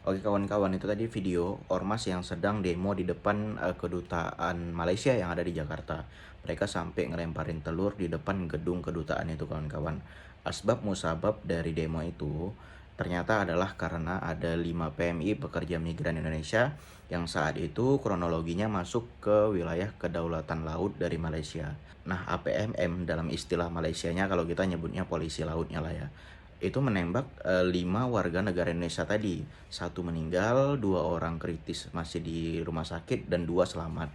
Oke kawan-kawan, itu tadi video ormas yang sedang demo di depan kedutaan Malaysia yang ada di Jakarta. Mereka sampai ngelemparin telur di depan gedung kedutaan itu kawan-kawan. Asbab musabab dari demo itu ternyata adalah karena ada 5 PMI pekerja migran Indonesia yang saat itu kronologinya masuk ke wilayah kedaulatan laut dari Malaysia. Nah, APMM dalam istilah Malaysianya kalau kita nyebutnya polisi lautnya lah ya, itu menembak 5 warga negara Indonesia tadi. Satu meninggal, 2 orang kritis masih di rumah sakit, dan 2 selamat.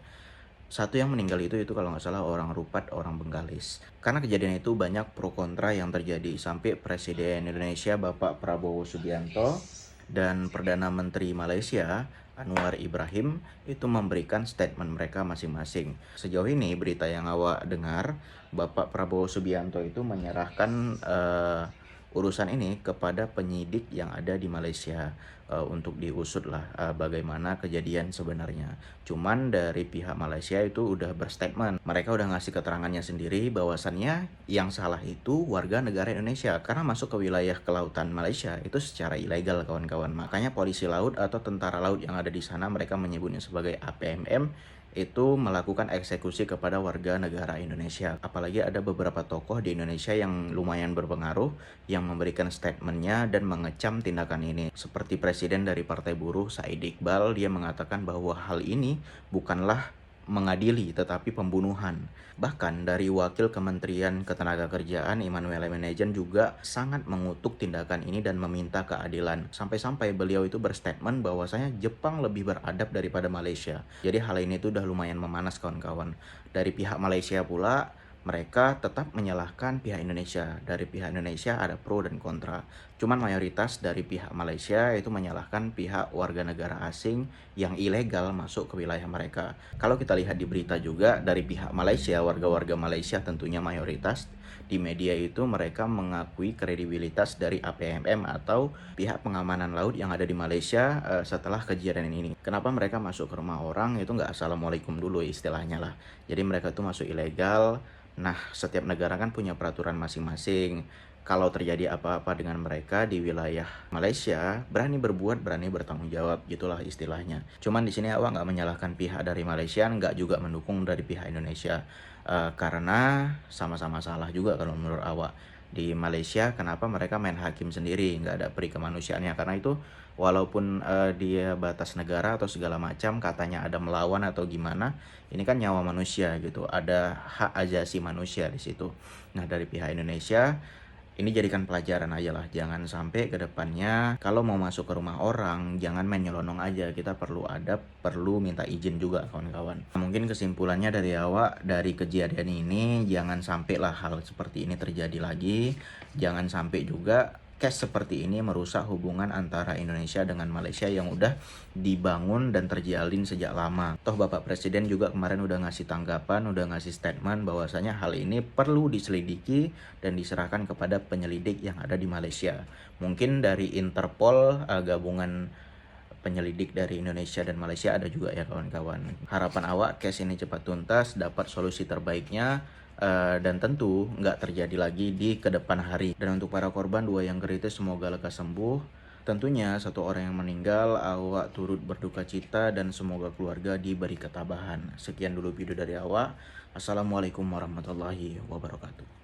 Satu yang meninggal itu kalau nggak salah orang Rupat, orang Bengkalis. Karena kejadian itu banyak pro kontra yang terjadi sampai Presiden Indonesia Bapak Prabowo Subianto dan Perdana Menteri Malaysia Anwar Ibrahim itu memberikan statement mereka masing-masing. Sejauh ini berita yang awak dengar, Bapak Prabowo Subianto itu menyerahkan urusan ini kepada penyidik yang ada di Malaysia untuk diusut lah bagaimana kejadian sebenarnya. Cuman dari pihak Malaysia itu udah berstatement, mereka udah ngasih keterangannya sendiri bahwasannya yang salah itu warga negara Indonesia karena masuk ke wilayah kelautan Malaysia itu secara ilegal kawan-kawan. Makanya polisi laut atau tentara laut yang ada di sana, mereka menyebutnya sebagai APMM, itu melakukan eksekusi kepada warga negara Indonesia. Apalagi ada beberapa tokoh di Indonesia yang lumayan berpengaruh yang memberikan statementnya dan mengecam tindakan ini. Seperti Presiden dari Partai Buruh Said Iqbal, dia mengatakan bahwa hal ini bukanlah mengadili tetapi pembunuhan. Bahkan dari Wakil Kementerian Ketenagakerjaan Immanuel Manajan juga sangat mengutuk tindakan ini dan meminta keadilan. Sampai-sampai beliau itu berstatement bahwasanya Jepang lebih beradab daripada Malaysia. Jadi hal ini tuh udah lumayan memanas kawan-kawan. Dari pihak Malaysia pula mereka tetap menyalahkan pihak Indonesia. Dari pihak Indonesia ada pro dan kontra. Cuman mayoritas dari pihak Malaysia itu menyalahkan pihak warga negara asing yang ilegal masuk ke wilayah mereka. Kalau kita lihat di berita juga dari pihak Malaysia, warga-warga Malaysia tentunya mayoritas di media itu mereka mengakui kredibilitas dari APMM atau pihak pengamanan laut yang ada di Malaysia setelah kejadian ini. Kenapa mereka masuk ke rumah orang itu nggak assalamualaikum dulu istilahnya lah. Jadi mereka tuh masuk ilegal. Nah, setiap negara kan punya peraturan masing-masing. Kalau terjadi apa-apa dengan mereka di wilayah Malaysia, berani berbuat, berani bertanggung jawab, gitulah istilahnya. Cuman di sini awak nggak menyalahkan pihak dari Malaysia, nggak juga mendukung dari pihak Indonesia. Karena sama-sama salah juga kalau menurut awak. Di Malaysia, kenapa mereka main hakim sendiri, nggak ada peri kemanusiaannya? Karena itu, walaupun dia batas negara atau segala macam, katanya ada melawan atau gimana, ini kan nyawa manusia gitu, ada hak asasi manusia di situ. Nah, dari pihak Indonesia ini jadikan pelajaran aja lah, jangan sampai ke depannya kalau mau masuk ke rumah orang jangan main nyelonong aja, kita perlu adab, perlu minta izin juga kawan-kawan. Mungkin kesimpulannya dari awak dari kejadian ini, jangan sampai lah hal seperti ini terjadi lagi, jangan sampai juga case seperti ini merusak hubungan antara Indonesia dengan Malaysia yang udah dibangun dan terjalin sejak lama. Toh Bapak Presiden juga kemarin udah ngasih tanggapan, udah ngasih statement bahwasanya hal ini perlu diselidiki dan diserahkan kepada penyelidik yang ada di Malaysia. Mungkin dari Interpol, gabungan penyelidik dari Indonesia dan Malaysia ada juga ya kawan-kawan. Harapan awak case ini cepat tuntas, dapat solusi terbaiknya, dan tentu nggak terjadi lagi di kedepan hari. Dan untuk para korban 2 yang kritis semoga lekas sembuh. Tentunya 1 orang yang meninggal awak turut berduka cita dan semoga keluarga diberi ketabahan. Sekian dulu video dari awak. Assalamualaikum warahmatullahi wabarakatuh.